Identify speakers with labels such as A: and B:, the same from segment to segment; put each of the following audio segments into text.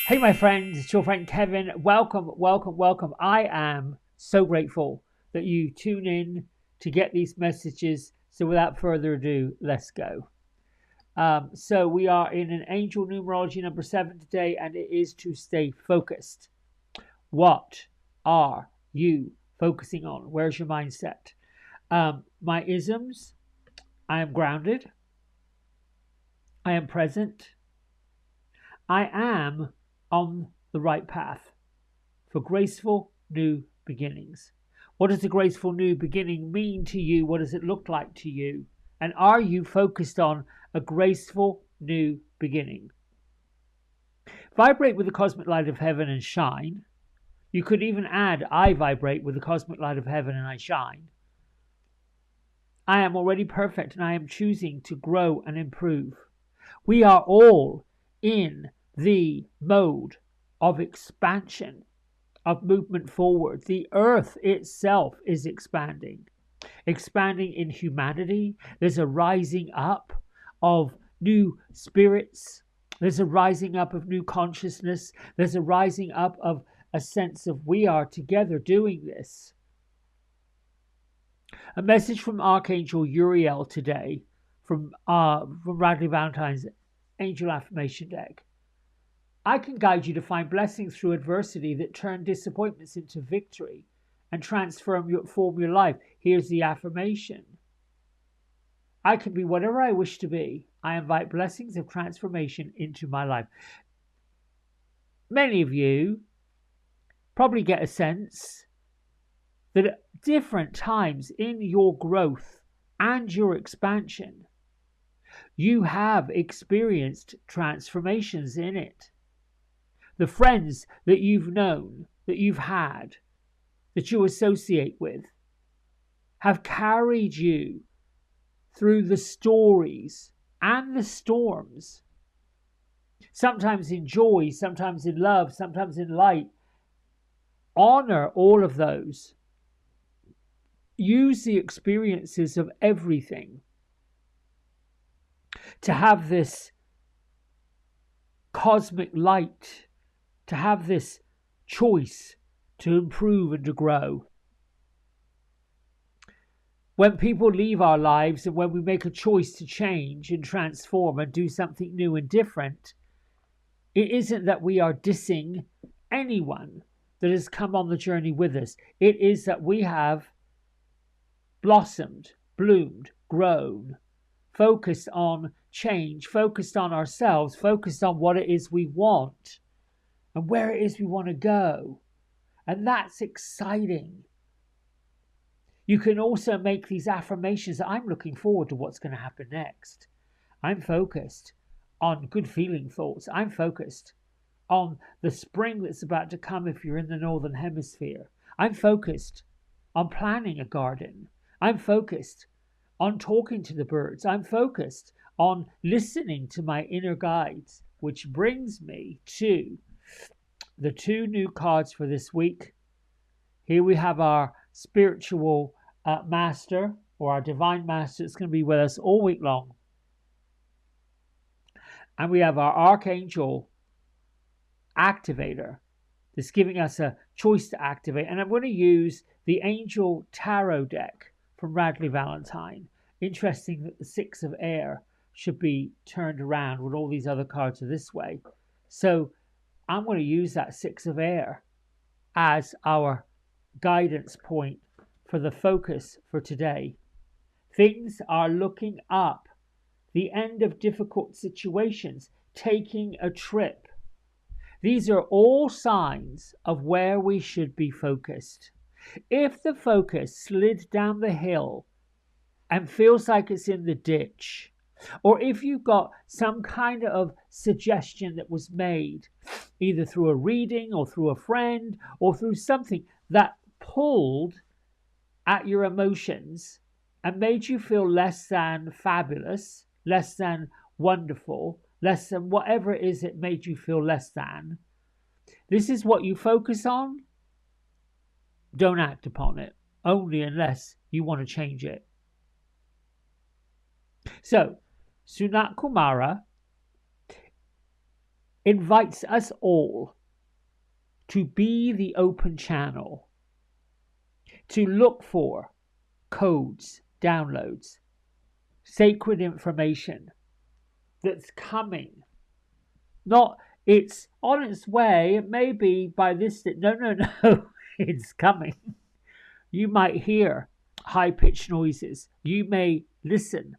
A: Hey, my friends, it's your friend Kevin. Welcome, welcome, welcome. I am so grateful that you tune in to get these messages. So, without further ado, let's go. So, we are in an angel numerology number 7 today, and it is to stay focused. What are you focusing on? Where's your mindset? My isms: I am grounded, I am present, I am on the right path for graceful new beginnings. What does a graceful new beginning mean to you? What does it look like to you? And are you focused on a graceful new beginning? Vibrate with the cosmic light of heaven and shine. You could even add, I vibrate with the cosmic light of heaven and I shine. I am already perfect and I am choosing to grow and improve. We are all in the mode of expansion, of movement forward. The earth itself is expanding in humanity. There's a rising up of new spirits. There's a rising up of new consciousness. There's a rising up of a sense of we are together doing this. A message from Archangel Uriel today from Radley Valentine's Angel Affirmation deck. I can guide you to find blessings through adversity that turn disappointments into victory and transform your life. Here's the affirmation. I can be whatever I wish to be. I invite blessings of transformation into my life. Many of you probably get a sense that at different times in your growth and your expansion, you have experienced transformations in it. The friends that you've known, that you've had, that you associate with, have carried you through the stories and the storms, sometimes in joy, sometimes in love, sometimes in light. Honor all of those. Use the experiences of everything to have this cosmic light, to have this choice to improve and to grow. When people leave our lives and when we make a choice to change and transform and do something new and different, it isn't that we are dissing anyone that has come on the journey with us. It is that we have blossomed, bloomed, grown, focused on change, focused on ourselves, focused on what it is we want and where it is we want to go. And that's exciting. You can also make these affirmations that I'm looking forward to what's going to happen next. I'm focused on good feeling thoughts. I'm focused on the spring that's about to come if you're in the Northern Hemisphere. I'm focused on planning a garden. I'm focused on talking to the birds. I'm focused on listening to my inner guides, which brings me to the two new cards for this week. Here we have our spiritual master, or our divine master. It's going to be with us all week long. And we have our archangel activator that's giving us a choice to activate. And I'm going to use the angel tarot deck from Radley Valentine. Interesting that the Six of Air should be turned around when all these other cards are this way. So I'm going to use that Six of Air as our guidance point for the focus for today. Things are looking up. The end of difficult situations. Taking a trip. These are all signs of where we should be focused. If the focus slid down the hill and feels like it's in the ditch, or if you got some kind of suggestion that was made, either through a reading or through a friend or through something that pulled at your emotions and made you feel less than fabulous, less than wonderful, less than whatever it is that made you feel less than, this is what you focus on. Don't act upon it, only unless you want to change it. So, Sunat Kumara invites us all to be the open channel, to look for codes, downloads, sacred information that's coming. Not it's on its way, it may be by this, no, it's coming. You might hear high-pitched noises. You may listen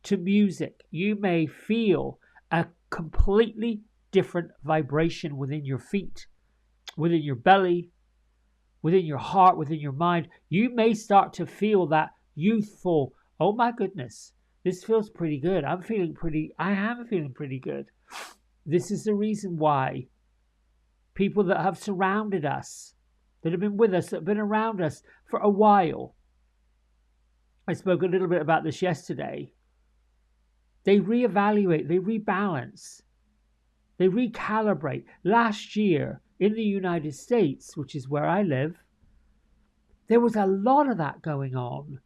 A: to music. You may feel a completely different vibration within your feet, within your belly, within your heart, within your mind. You may start to feel that youthful, oh my goodness, this feels pretty good. I am feeling pretty good. This is the reason why people that have surrounded us, that have been with us, that have been around us for a while. I spoke a little bit about this yesterday. They reevaluate, they rebalance, they recalibrate. Last year in the United States, which is where I live, there was a lot of that going on.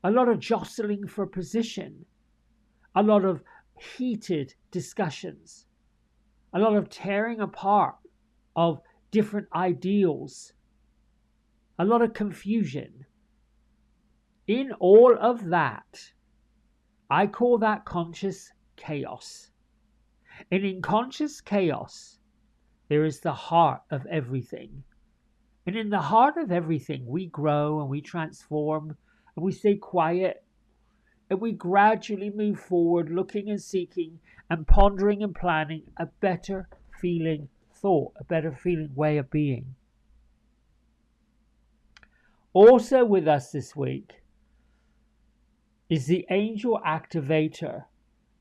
A: A lot of jostling for position. A lot of heated discussions. A lot of tearing apart of different ideals. A lot of confusion. In all of that, I call that conscious chaos. And in conscious chaos, there is the heart of everything. And in the heart of everything, we grow and we transform and we stay quiet and we gradually move forward, looking and seeking and pondering and planning a better feeling thought, a better feeling way of being. Also with us this week is the angel activator.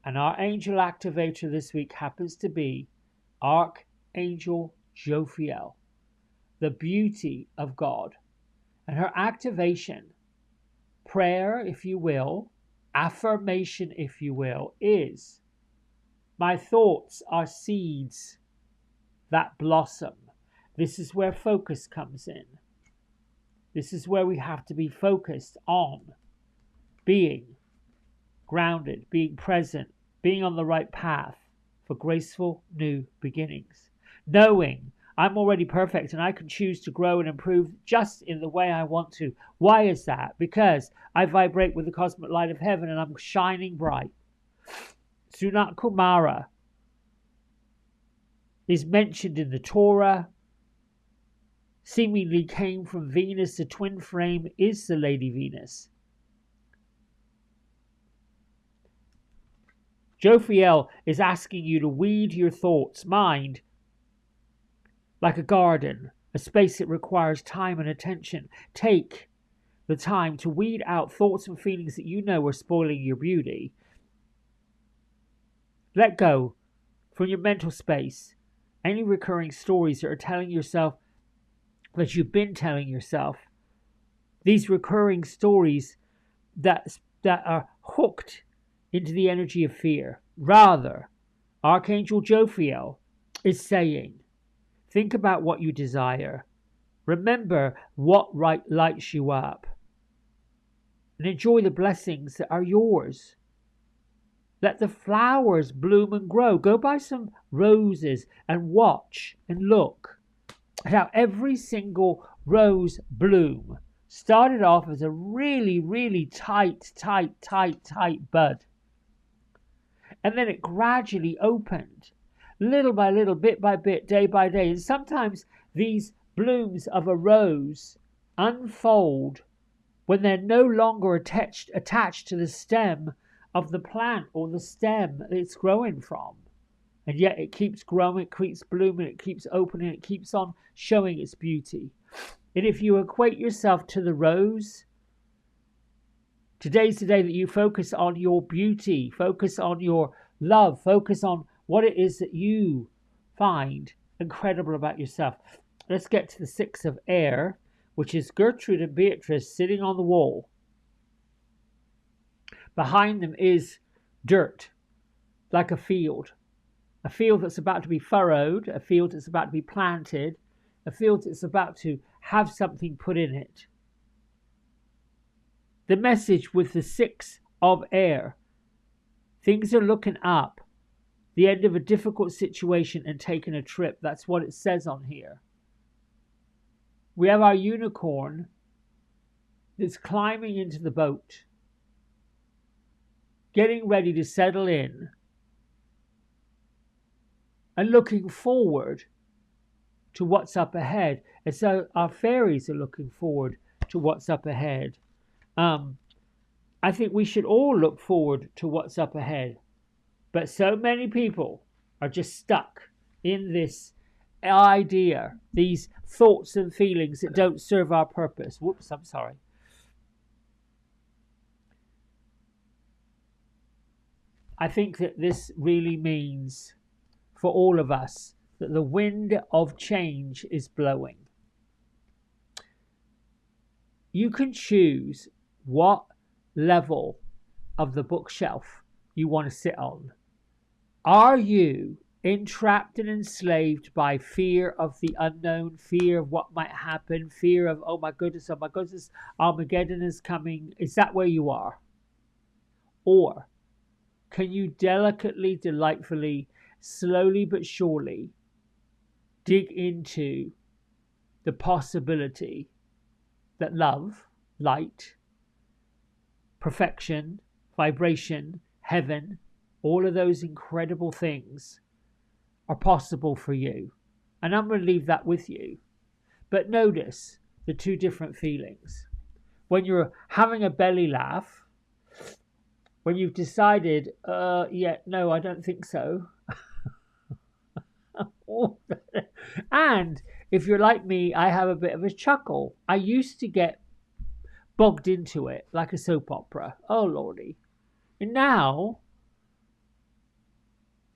A: And our angel activator this week happens to be Archangel Jophiel, the beauty of God. And her activation, prayer, if you will, affirmation, if you will, is: my thoughts are seeds that blossom. This is where focus comes in. This is where we have to be focused on being grounded, being present, being on the right path for graceful new beginnings. Knowing I'm already perfect and I can choose to grow and improve just in the way I want to. Why is that? Because I vibrate with the cosmic light of heaven and I'm shining bright. Sunat Kumara is mentioned in the Torah, seemingly came from Venus. The twin flame is the Lady Venus. Jophiel is asking you to weed your thoughts, mind, like a garden, a space that requires time and attention. Take the time to weed out thoughts and feelings that you know are spoiling your beauty. Let go from your mental space any recurring stories that are telling yourself that you've been telling yourself. These recurring stories that are hooked into the energy of fear. Rather, Archangel Jophiel is saying, think about what you desire. Remember what lights you up. And enjoy the blessings that are yours. Let the flowers bloom and grow. Go buy some roses and watch and look at how every single rose bloom started off as a really, really tight bud. And then it gradually opened, little by little, bit by bit, day by day. And sometimes these blooms of a rose unfold when they're no longer attached to the stem of the plant or the stem that it's growing from. And yet it keeps growing, it keeps blooming, it keeps opening, it keeps on showing its beauty. And if you equate yourself to the rose, today's the day that you focus on your beauty, focus on your love, focus on what it is that you find incredible about yourself. Let's get to the 6 of air, which is Gertrude and Beatrice sitting on the wall. Behind them is dirt, like a field that's about to be furrowed, a field that's about to be planted, a field that's about to have something put in it. The message with the 6 of air: things are looking up. the end of a difficult situation and taking a trip. That's what it says on here. We have our unicorn that's climbing into the boat, getting ready to settle in and looking forward to what's up ahead. And so our fairies are looking forward to what's up ahead. I think we should all look forward to what's up ahead. But so many people are just stuck in this idea, these thoughts and feelings that don't serve our purpose. Whoops, I'm sorry. I think that this really means for all of us that the wind of change is blowing. You can choose what level of the bookshelf you want to sit on. Are you entrapped and enslaved by fear of the unknown, fear of what might happen, fear of, oh my goodness, Armageddon is coming? Is that where you are? Or can you delicately, delightfully, slowly but surely dig into the possibility that love, light, perfection, vibration, heaven, all of those incredible things are possible for you? And I'm going to leave that with you. But notice the two different feelings. When you're having a belly laugh, when you've decided, yeah, no, I don't think so. And if you're like me, I have a bit of a chuckle. I used to get bogged into it like a soap opera. Oh, Lordy. And now,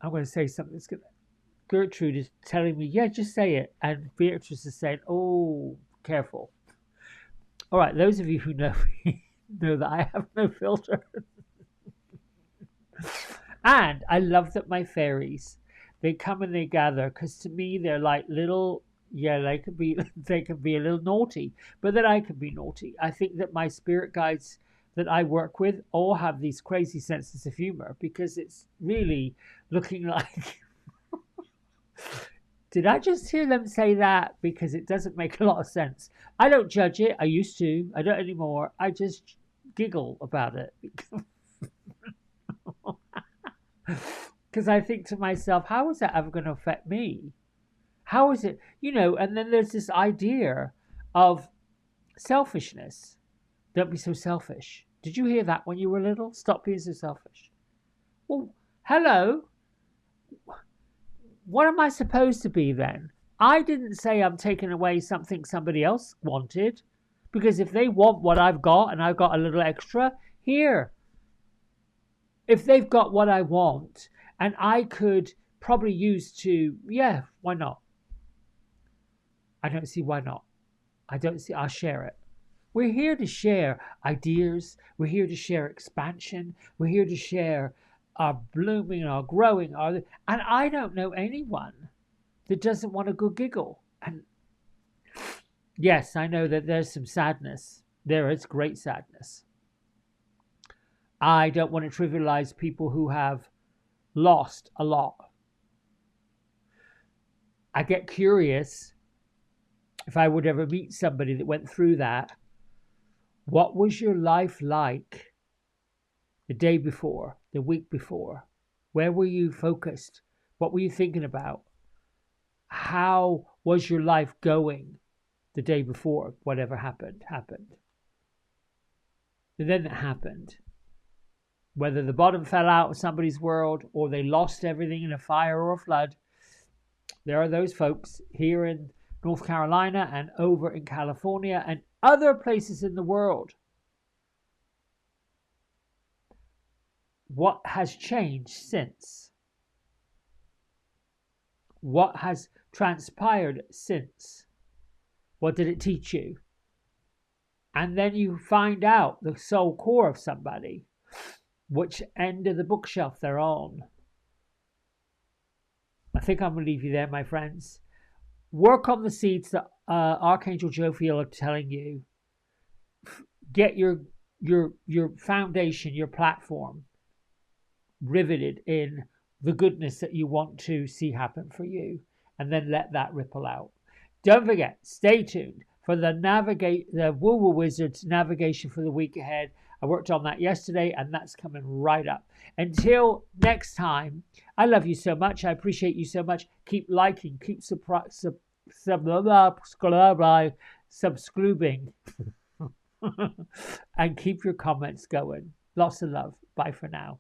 A: I'm going to say something that's going to... Gertrude is telling me, yeah, just say it. And Beatrice is saying, oh, careful. All right, those of you who know me know that I have no filter. And I love that my fairies, they come and they gather, because to me they're like little, yeah, they can be a little naughty, but that I can be naughty. I think that my spirit guides that I work with all have these crazy senses of humor, because it's really looking like... Did I just hear them say that? Because it doesn't make a lot of sense. I don't judge it. I used to. I don't anymore. I just giggle about it. Because I think to myself, how is that ever going to affect me? How is it, and then there's this idea of selfishness. Don't be so selfish. Did you hear that when you were little? Stop being so selfish. Well, hello. What am I supposed to be then? I didn't say I'm taking away something somebody else wanted. Because if they want what I've got and I've got a little extra, here. If they've got what I want and I could probably use to, yeah, why not? I don't see why not. I'll share it. We're here to share ideas. We're here to share expansion. We're here to share our blooming, our growing, and I don't know anyone that doesn't want a good giggle. And yes, I know that there's some sadness. There is great sadness. I don't want to trivialize people who have lost a lot. I get curious if I would ever meet somebody that went through that. What was your life like the day before, the week before? Where were you focused? What were you thinking about? How was your life going the day before whatever happened? And then it happened. Whether the bottom fell out of somebody's world or they lost everything in a fire or a flood, there are those folks here in North Carolina and over in California and other places in the world. What has changed since? What has transpired since? What did it teach you? And then you find out the soul core of somebody, which end of the bookshelf they're on. I think I'm going to leave you there, my friends. Work on the seeds that Archangel Jophiel are telling you. Get your foundation, your platform riveted in the goodness that you want to see happen for you, and then let that ripple out. Don't forget, stay tuned for the Woo Woo Wizards navigation for the week ahead. I worked on that yesterday, and that's coming right up. Until next time, I love you so much. I appreciate you so much. Keep liking, keep subscribing, and keep your comments going. Lots of love. Bye for now.